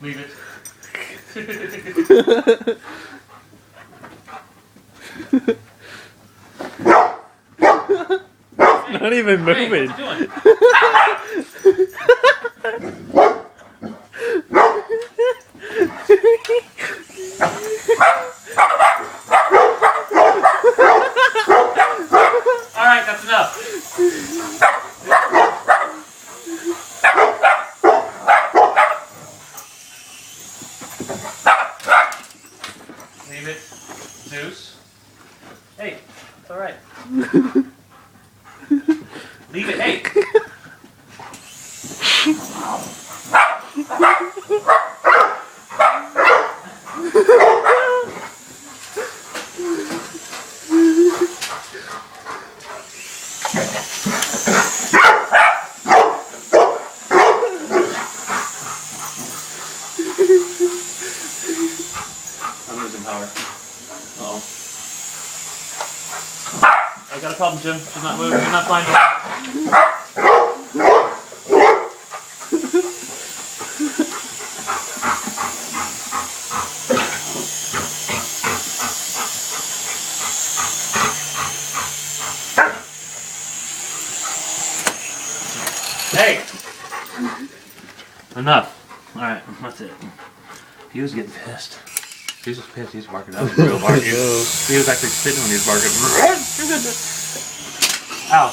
Leave it. Not even moving. Hey, what you doing? Alright, that's enough. Leave it, Zeus. Hey, it's alright. Leave it, hey! I'm losing power. Uh-oh. I got a problem, Jim. She's not moving. She's not flying. Hey! Enough. Alright, that's it. He was getting pissed. He was pissed. He was barking. That was real barking. He was actually spitting when he was barking. Ow.